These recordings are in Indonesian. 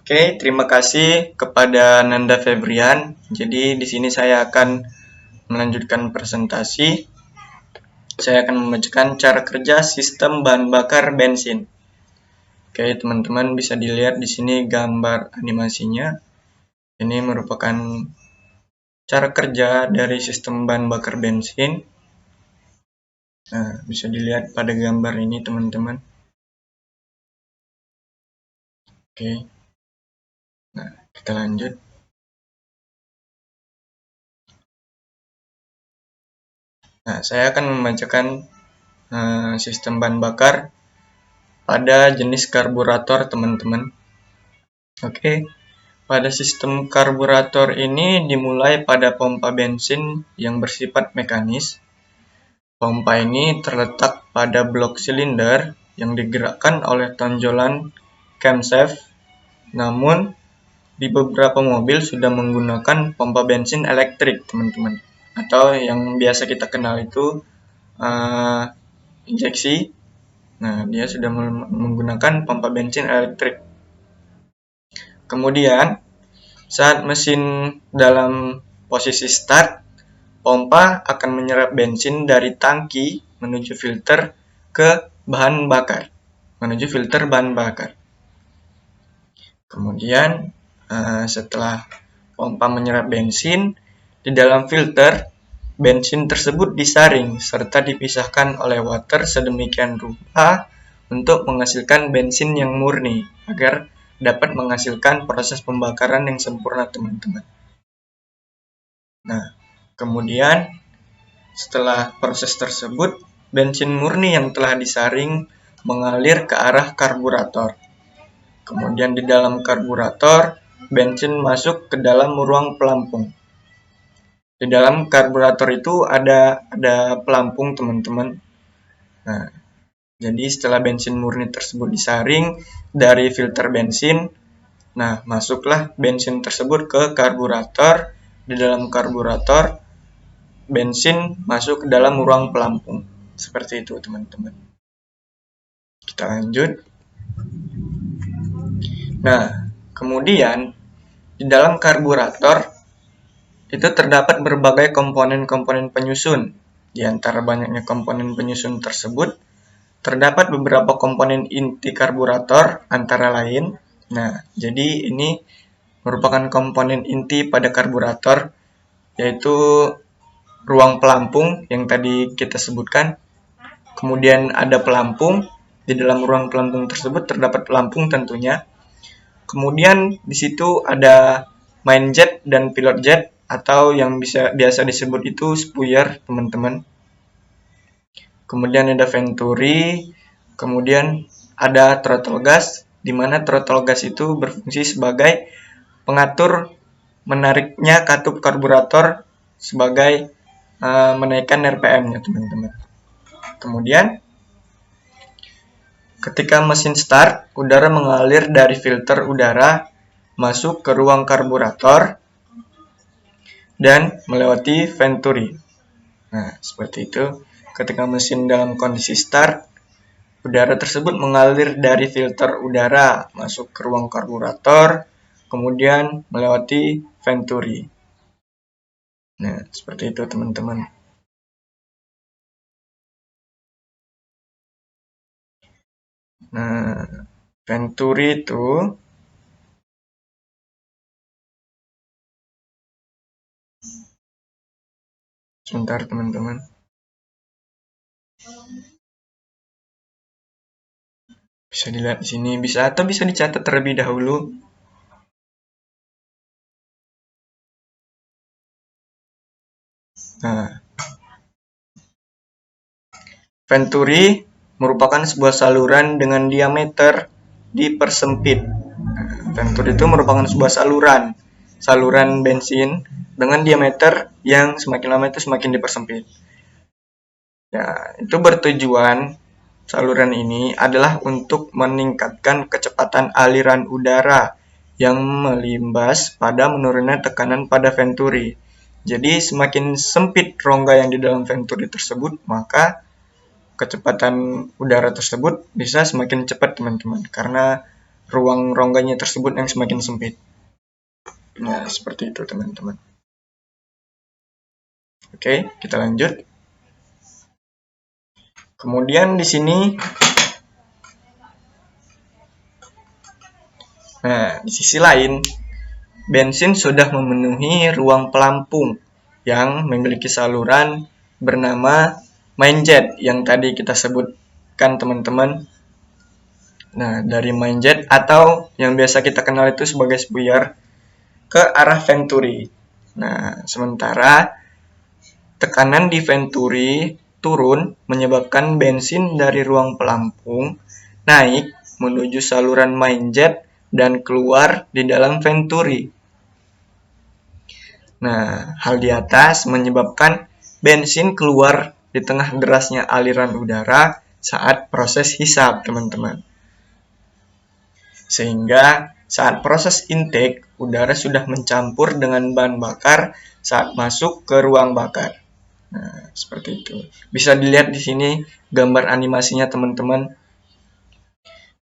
Oke, terima kasih kepada Nanda Febrian. Jadi di sini saya akan melanjutkan presentasi. Saya akan membacakan cara kerja sistem bahan bakar bensin. Oke, teman-teman bisa dilihat di sini gambar animasinya. Ini merupakan cara kerja dari sistem bahan bakar bensin. Nah, bisa dilihat pada gambar ini, teman-teman. Oke. Nah, kita lanjut. Nah, saya akan membacakan sistem bahan bakar pada jenis karburator, teman-teman. Oke, pada sistem karburator ini dimulai pada pompa bensin yang bersifat mekanis. Pompa ini terletak pada blok silinder yang digerakkan oleh tonjolan camshaft. Namun, di beberapa mobil sudah menggunakan pompa bensin elektrik, teman-teman. Atau yang biasa kita kenal itu injeksi. Nah, dia sudah menggunakan pompa bensin elektrik. Kemudian, saat mesin dalam posisi start, pompa akan menyerap bensin dari tangki menuju filter ke bahan bakar. Kemudian, setelah pompa menyerap bensin, di dalam filter, bensin tersebut disaring serta dipisahkan oleh water sedemikian rupa untuk menghasilkan bensin yang murni agar dapat menghasilkan proses pembakaran yang sempurna, teman-teman. Nah, kemudian setelah proses tersebut, bensin murni yang telah disaring mengalir ke arah karburator. Kemudian di dalam karburator, bensin masuk ke dalam ruang pelampung. Di dalam karburator itu ada pelampung, teman-teman. Nah, jadi setelah bensin murni tersebut disaring dari filter bensin, nah masuklah bensin tersebut ke karburator. Di dalam karburator, bensin masuk ke dalam ruang pelampung. Seperti itu, teman-teman. Kita lanjut. Nah, kemudian di dalam karburator itu terdapat berbagai komponen-komponen penyusun. Di antara banyaknya komponen penyusun tersebut, terdapat beberapa komponen inti karburator antara lain. Nah, jadi ini merupakan komponen inti pada karburator, yaitu ruang pelampung yang tadi kita sebutkan. Kemudian ada pelampung. Di dalam ruang pelampung tersebut terdapat pelampung tentunya. Kemudian di situ ada main jet dan pilot jet, atau yang biasa disebut itu spuyer, teman-teman. Kemudian ada venturi, kemudian ada throttle gas, di mana throttle gas itu berfungsi sebagai pengatur menariknya katup karburator sebagai menaikkan RPM-nya, teman-teman. Kemudian ketika mesin start, udara mengalir dari filter udara masuk ke ruang karburator dan melewati venturi. Nah, seperti itu. Ketika mesin dalam kondisi start, udara tersebut mengalir dari filter udara masuk ke ruang karburator, kemudian melewati venturi. Nah, seperti itu, teman-teman. Nah, venturi itu sebentar, teman-teman. Bisa dilihat di sini, atau bisa dicatat terlebih dahulu. Nah, venturi merupakan sebuah saluran dengan diameter dipersempit. Nah, venturi itu merupakan sebuah saluran bensin dengan diameter yang semakin lama itu semakin dipersempit. Ya, itu bertujuan saluran ini adalah untuk meningkatkan kecepatan aliran udara yang melimbas pada menurunnya tekanan pada venturi. Jadi semakin sempit rongga yang di dalam venturi tersebut, maka kecepatan udara tersebut bisa semakin cepat, teman-teman, karena ruang rongganya tersebut yang semakin sempit. Nah, seperti itu teman-teman. Oke, kita lanjut. Kemudian di sini, nah di sisi lain, bensin sudah memenuhi ruang pelampung yang memiliki saluran bernama main jet yang tadi kita sebutkan teman-teman. Nah, dari main jet atau yang biasa kita kenal itu sebagai spuyer ke arah venturi. Nah, sementara tekanan di venturi turun menyebabkan bensin dari ruang pelampung naik menuju saluran main jet dan keluar di dalam venturi. Nah, hal di atas menyebabkan bensin keluar di tengah derasnya aliran udara saat proses hisap, teman-teman. Sehingga saat proses intake, udara sudah mencampur dengan bahan bakar saat masuk ke ruang bakar. Nah, seperti itu. Bisa dilihat di sini gambar animasinya teman-teman,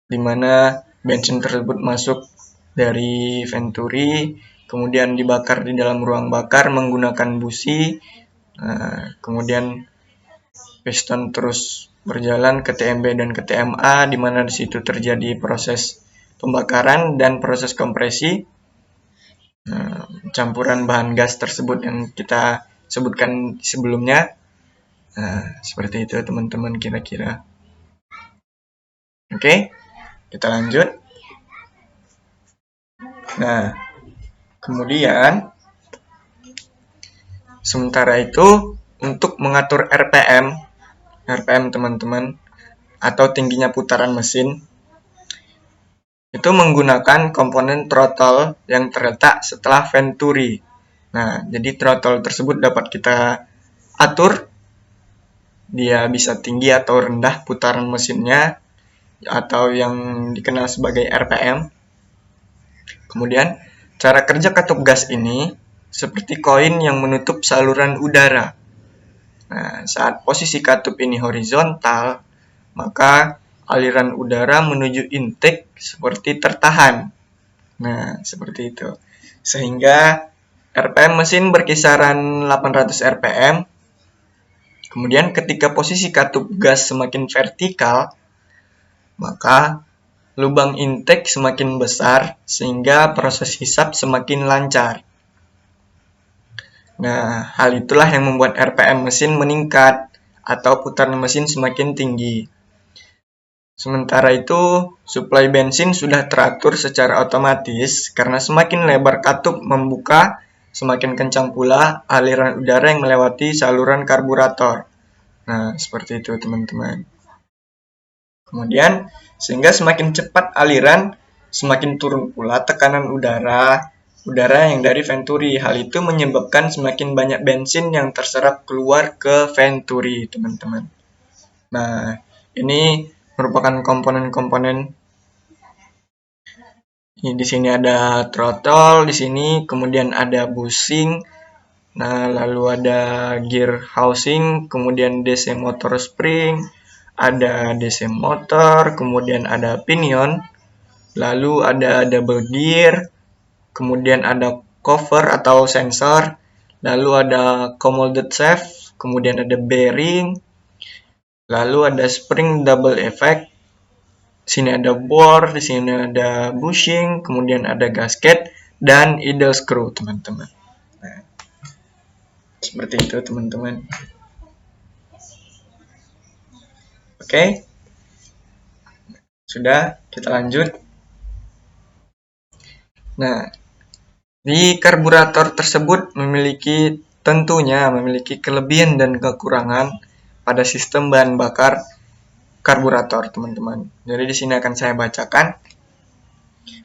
di mana bensin tersebut masuk dari venturi, kemudian dibakar di dalam ruang bakar menggunakan busi. Nah, kemudian piston terus berjalan ke TMB dan ke TMA, di mana di situ terjadi proses pembakaran dan proses kompresi. Nah, campuran bahan gas tersebut yang kita sebutkan sebelumnya. Nah, seperti itu teman-teman kira-kira. Oke, kita lanjut. Nah, kemudian sementara itu untuk mengatur RPM teman-teman, atau tingginya putaran mesin, itu menggunakan komponen throttle yang terletak setelah venturi. Nah, jadi throttle tersebut dapat kita atur, dia bisa tinggi atau rendah putaran mesinnya, atau yang dikenal sebagai RPM. Kemudian, cara kerja katup gas ini seperti koin yang menutup saluran udara. Nah, saat posisi katup ini horizontal, maka aliran udara menuju intake seperti tertahan. Nah, seperti itu. Sehingga RPM mesin berkisaran 800 RPM. Kemudian ketika posisi katup gas semakin vertikal, maka lubang intake semakin besar sehingga proses hisap semakin lancar. Nah, hal itulah yang membuat RPM mesin meningkat atau putaran mesin semakin tinggi. Sementara itu, suplai bensin sudah teratur secara otomatis karena semakin lebar katup membuka, semakin kencang pula aliran udara yang melewati saluran karburator. Nah, seperti itu teman-teman. Kemudian, sehingga semakin cepat aliran, semakin turun pula tekanan udara yang dari venturi. Hal itu menyebabkan semakin banyak bensin yang terserap keluar ke venturi, teman-teman. Nah, ini merupakan komponen-komponen. Di sini ada throttle, di sini kemudian ada bushing, nah lalu ada gear housing, kemudian DC motor spring, ada DC motor, kemudian ada pinion, lalu ada double gear, kemudian ada cover atau sensor, lalu ada co-molded shaft, kemudian ada bearing, lalu ada spring double effect, sini ada bore, di sini ada bushing, kemudian ada gasket dan idle screw, teman-teman. Nah, seperti itu, teman-teman. Oke, sudah, kita lanjut. Nah, di karburator tersebut tentunya memiliki kelebihan dan kekurangan pada sistem bahan bakar karburator, teman-teman. Jadi di sini akan saya bacakan.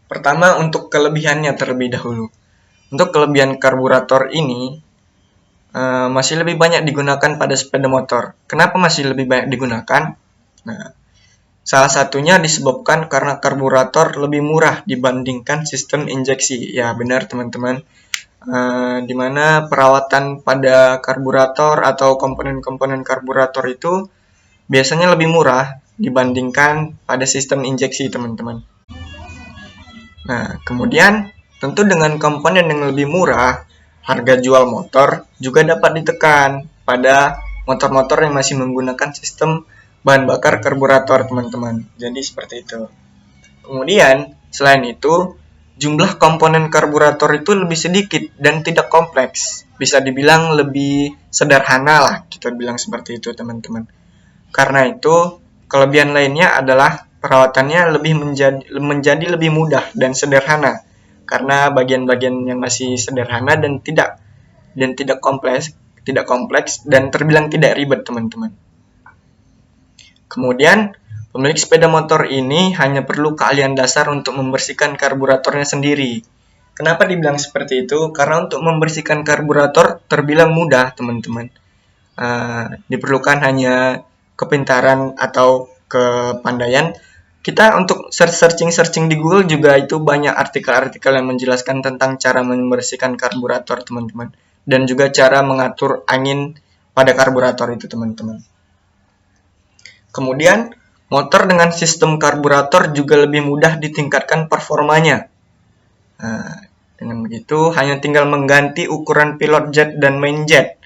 Pertama, untuk kelebihannya terlebih dahulu. Untuk kelebihan karburator ini masih lebih banyak digunakan pada sepeda motor. Kenapa masih lebih banyak digunakan? Nah, salah satunya disebabkan karena karburator lebih murah dibandingkan sistem injeksi. Ya, benar teman-teman. Di mana perawatan pada karburator atau komponen-komponen karburator itu biasanya lebih murah dibandingkan pada sistem injeksi, teman-teman. Nah, kemudian tentu dengan komponen yang lebih murah, harga jual motor juga dapat ditekan pada motor-motor yang masih menggunakan sistem bahan bakar karburator, teman-teman. Jadi seperti itu. Kemudian, selain itu, jumlah komponen karburator itu lebih sedikit dan tidak kompleks. Bisa dibilang lebih sederhana lah, kita bilang seperti itu, teman-teman. Karena itu, kelebihan lainnya adalah perawatannya menjadi lebih mudah dan sederhana. Karena bagian-bagian yang masih sederhana dan tidak kompleks dan terbilang tidak ribet, teman-teman. Kemudian, pemilik sepeda motor ini hanya perlu keahlian dasar untuk membersihkan karburatornya sendiri. Kenapa dibilang seperti itu? Karena untuk membersihkan karburator terbilang mudah, teman-teman. Diperlukan hanya kepintaran atau kepandaian. Kita untuk searching di Google juga itu banyak artikel-artikel yang menjelaskan tentang cara membersihkan karburator, teman-teman. Dan juga cara mengatur angin pada karburator itu, teman-teman. Kemudian, motor dengan sistem karburator juga lebih mudah ditingkatkan performanya. Nah, dengan begitu, hanya tinggal mengganti ukuran pilot jet dan main jet.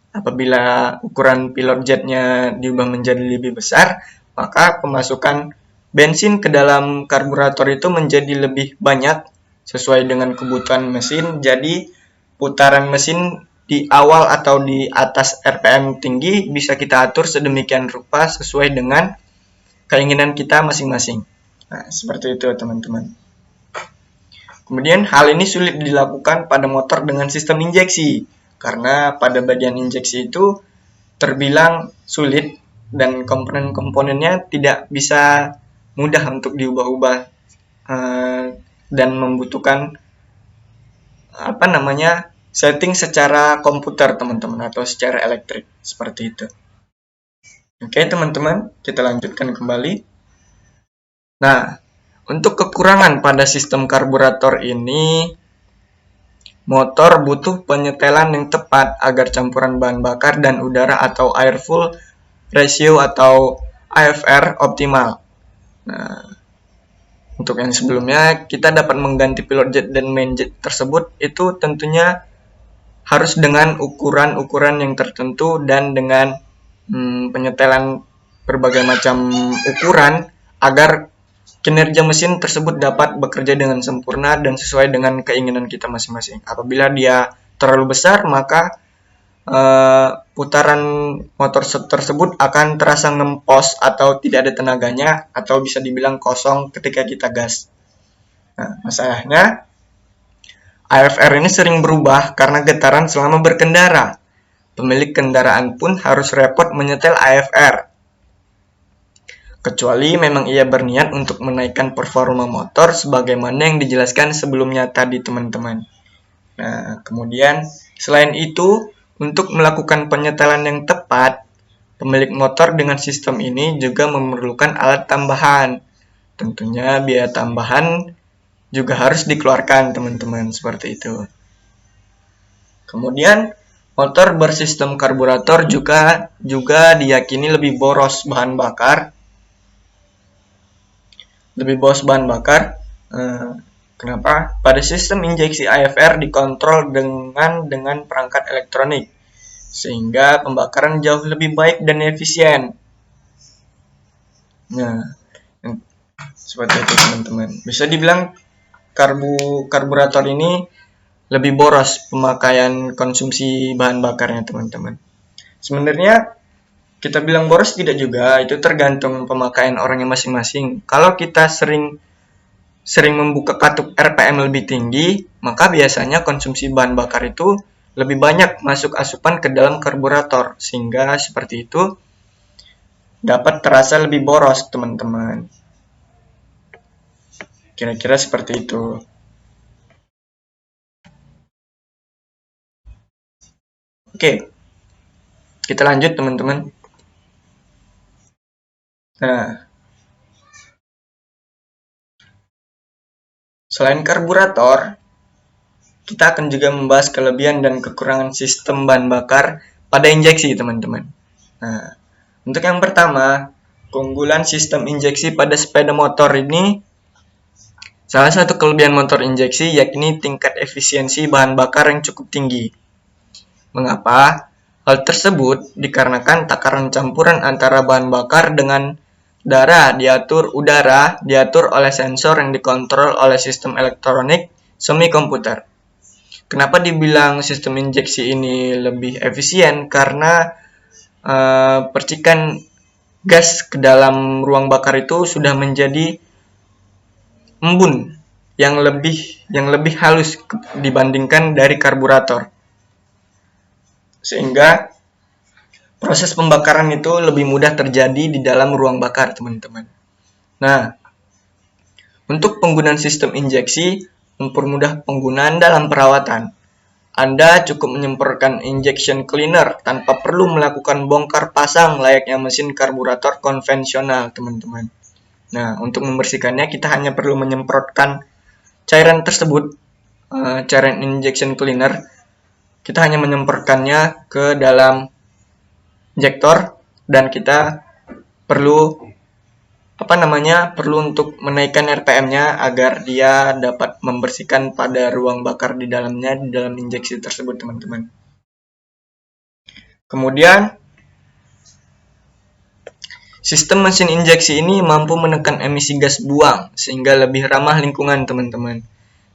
Apabila ukuran pilot jetnya diubah menjadi lebih besar, maka pemasukan bensin ke dalam karburator itu menjadi lebih banyak sesuai dengan kebutuhan mesin. Jadi, putaran mesin di awal atau di atas RPM tinggi bisa kita atur sedemikian rupa sesuai dengan keinginan kita masing-masing. Nah, seperti itu, teman-teman. Kemudian, hal ini sulit dilakukan pada motor dengan sistem injeksi, karena pada bagian injeksi itu terbilang sulit dan komponen-komponennya tidak bisa mudah untuk diubah-ubah dan membutuhkan setting secara komputer, teman-teman, atau secara elektrik seperti itu. Oke, teman-teman, kita lanjutkan kembali. Nah, untuk kekurangan pada sistem karburator ini, motor butuh penyetelan yang tepat agar campuran bahan bakar dan udara atau air fuel ratio atau AFR optimal. Nah, untuk yang sebelumnya, kita dapat mengganti pilot jet dan main jet tersebut itu tentunya harus dengan ukuran-ukuran yang tertentu dan dengan penyetelan berbagai macam ukuran agar kinerja mesin tersebut dapat bekerja dengan sempurna dan sesuai dengan keinginan kita masing-masing. Apabila dia terlalu besar, maka putaran motor tersebut akan terasa ngempos atau tidak ada tenaganya, atau bisa dibilang kosong ketika kita gas. Nah, masalahnya AFR ini sering berubah karena getaran selama berkendara. Pemilik kendaraan pun harus repot menyetel AFR. Kecuali memang ia berniat untuk menaikkan performa motor sebagaimana yang dijelaskan sebelumnya tadi, teman-teman. Nah, kemudian selain itu, untuk melakukan penyetelan yang tepat, pemilik motor dengan sistem ini juga memerlukan alat tambahan. Tentunya biaya tambahan juga harus dikeluarkan, teman-teman, seperti itu. Kemudian, motor bersistem karburator juga diyakini lebih boros bahan bakar. Kenapa? Pada sistem injeksi AFR dikontrol dengan perangkat elektronik, sehingga pembakaran jauh lebih baik dan efisien. Nah, seperti itu, teman-teman. Bisa dibilang karburator ini lebih boros pemakaian konsumsi bahan bakarnya, teman-teman. Sebenarnya kita bilang boros tidak juga, itu tergantung pemakaian orangnya masing-masing. Kalau kita sering membuka katup RPM lebih tinggi, maka biasanya konsumsi bahan bakar itu lebih banyak masuk asupan ke dalam karburator, sehingga seperti itu dapat terasa lebih boros, teman-teman. Kira-kira seperti itu. Oke, kita lanjut, teman-teman. Nah, selain karburator, kita akan juga membahas kelebihan dan kekurangan sistem bahan bakar pada injeksi, teman-teman. Nah, untuk yang pertama, keunggulan sistem injeksi pada sepeda motor ini Salah satu kelebihan motor injeksi yakni tingkat efisiensi bahan bakar yang cukup tinggi. Mengapa? Hal tersebut dikarenakan takaran campuran antara bahan bakar dengan udara diatur oleh sensor yang dikontrol oleh sistem elektronik semi komputer. Kenapa dibilang sistem injeksi ini lebih efisien? Karena percikan gas ke dalam ruang bakar itu sudah menjadi embun yang lebih halus dibandingkan dari karburator. Sehingga proses pembakaran itu lebih mudah terjadi di dalam ruang bakar, teman-teman. Nah, untuk penggunaan sistem injeksi mempermudah penggunaan dalam perawatan. Anda cukup menyemprotkan injection cleaner tanpa perlu melakukan bongkar pasang layaknya mesin karburator konvensional, teman-teman. Nah, untuk membersihkannya kita hanya perlu menyemprotkan cairan tersebut, cairan injection cleaner. Kita hanya menyemprotkannya ke dalam injektor dan kita perlu untuk menaikkan RPM-nya agar dia dapat membersihkan pada ruang bakar di dalamnya di dalam injeksi tersebut, teman-teman. Kemudian sistem mesin injeksi ini mampu menekan emisi gas buang sehingga lebih ramah lingkungan, teman-teman.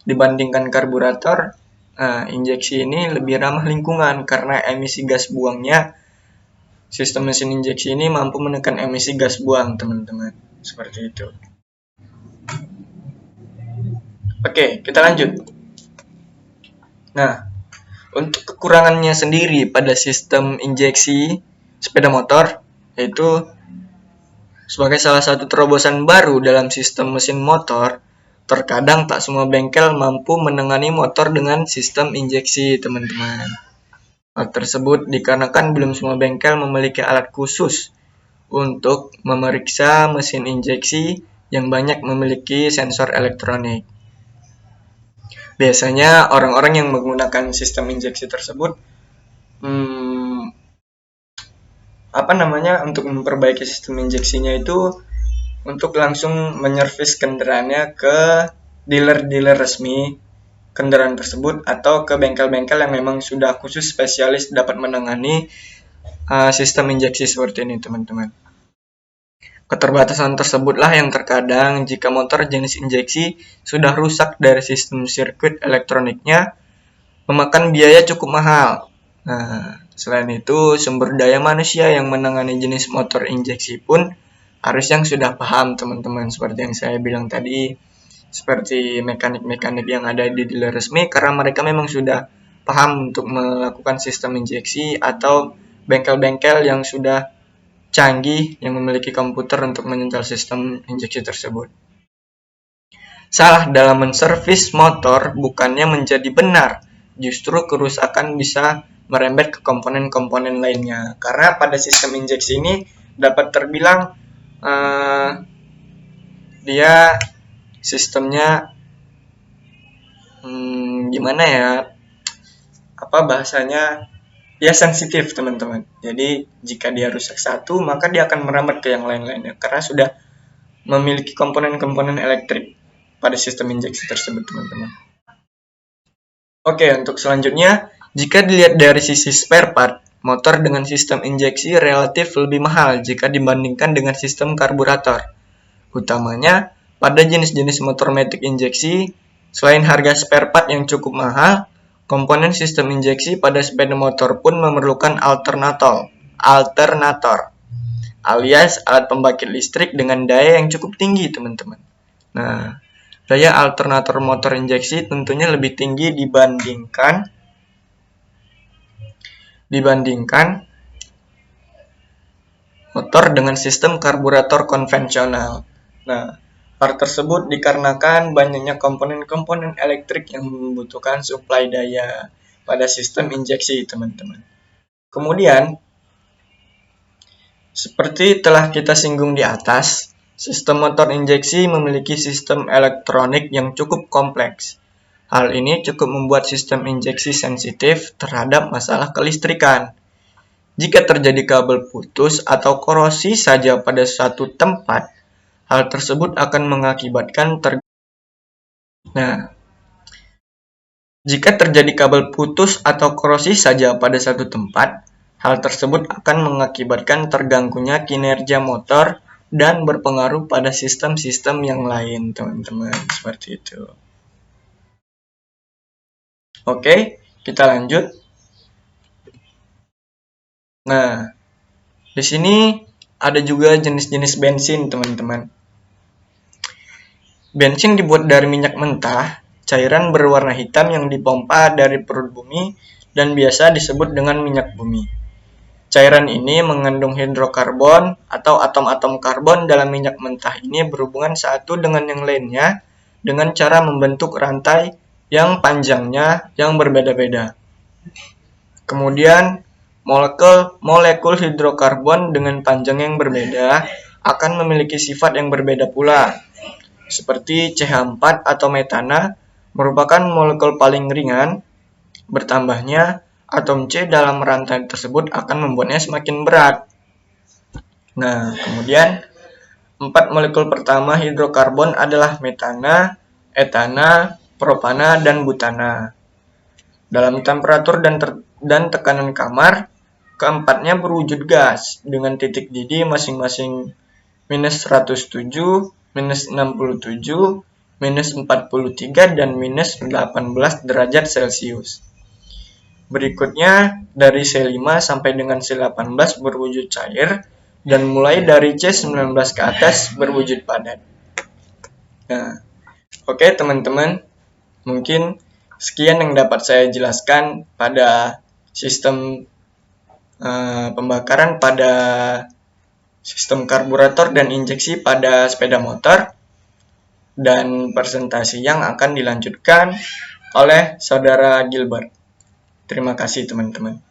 Dibandingkan karburator, injeksi ini lebih ramah lingkungan karena emisi gas buangnya. Sistem mesin injeksi ini mampu menekan emisi gas buang, teman-teman. Seperti itu. Oke, kita lanjut. Nah, untuk kekurangannya sendiri pada sistem injeksi sepeda motor, yaitu sebagai salah satu terobosan baru dalam sistem mesin motor, terkadang tak semua bengkel mampu menangani motor dengan sistem injeksi, teman-teman. Hal tersebut dikarenakan belum semua bengkel memiliki alat khusus untuk memeriksa mesin injeksi yang banyak memiliki sensor elektronik. Biasanya orang-orang yang menggunakan sistem injeksi tersebut untuk memperbaiki sistem injeksinya itu untuk langsung menyervis kendaraannya ke dealer-dealer resmi kendaraan tersebut atau ke bengkel-bengkel yang memang sudah khusus spesialis dapat menangani sistem injeksi seperti ini, teman-teman. Keterbatasan tersebutlah yang terkadang jika motor jenis injeksi sudah rusak dari sistem sirkuit elektroniknya memakan biaya cukup mahal. Nah, selain itu, sumber daya manusia yang menangani jenis motor injeksi pun harus yang sudah paham, teman-teman. Seperti yang saya bilang tadi, seperti mekanik-mekanik yang ada di dealer resmi, karena mereka memang sudah paham untuk melakukan sistem injeksi, atau bengkel-bengkel yang sudah canggih yang memiliki komputer untuk menyetel sistem injeksi tersebut. Salah dalam menservis motor bukannya menjadi benar, justru kerusakan bisa merembet ke komponen-komponen lainnya. Karena pada sistem injeksi ini dapat terbilang dia sistemnya dia sensitif, teman-teman. Jadi jika dia rusak satu, maka dia akan merambat ke yang lain-lainnya karena sudah memiliki komponen-komponen elektrik pada sistem injeksi tersebut, teman-teman. Oke, untuk selanjutnya, jika dilihat dari sisi spare part, motor dengan sistem injeksi relatif lebih mahal jika dibandingkan dengan sistem karburator. Utamanya pada jenis-jenis motor matic injeksi, selain harga spare part yang cukup mahal, komponen sistem injeksi pada sepeda motor pun memerlukan alternator, alias alat pembangkit listrik dengan daya yang cukup tinggi, teman-teman. Nah, daya alternator motor injeksi tentunya lebih tinggi dibandingkan motor dengan sistem karburator konvensional. Nah, hal tersebut dikarenakan banyaknya komponen-komponen elektrik yang membutuhkan suplai daya pada sistem injeksi, teman-teman. Kemudian, seperti telah kita singgung di atas, sistem motor injeksi memiliki sistem elektronik yang cukup kompleks. Hal ini cukup membuat sistem injeksi sensitif terhadap masalah kelistrikan. Jika terjadi kabel putus atau korosi saja pada suatu tempat, hal tersebut akan mengakibatkan Nah, jika terjadi kabel putus atau korosi saja pada satu tempat, hal tersebut akan mengakibatkan terganggunya kinerja motor dan berpengaruh pada sistem-sistem yang lain, teman-teman. Seperti itu. Oke, kita lanjut. Nah, di sini ada juga jenis-jenis bensin, teman-teman. Bensin dibuat dari minyak mentah, cairan berwarna hitam yang dipompa dari perut bumi dan biasa disebut dengan minyak bumi. Cairan ini mengandung hidrokarbon atau atom-atom karbon dalam minyak mentah ini berhubungan satu dengan yang lainnya dengan cara membentuk rantai yang panjangnya yang berbeda-beda. Kemudian, molekul hidrokarbon dengan panjang yang berbeda akan memiliki sifat yang berbeda pula. Seperti CH4 atau metana merupakan molekul paling ringan, bertambahnya atom C dalam rantai tersebut akan membuatnya semakin berat. Nah, kemudian 4 molekul pertama hidrokarbon adalah metana, etana, propana, dan butana. Dalam temperatur dan tekanan kamar, keempatnya berwujud gas dengan titik didih masing-masing minus 107, minus 67, minus 43, dan minus 18 derajat Celcius. Berikutnya, dari C5 sampai dengan C18 berwujud cair, dan mulai dari C19 ke atas berwujud padat. Nah, oke teman-teman, mungkin sekian yang dapat saya jelaskan pada sistem pembakaran pada sistem karburator dan injeksi pada sepeda motor, dan presentasi yang akan dilanjutkan oleh Saudara Gilbert. Terima kasih teman-teman.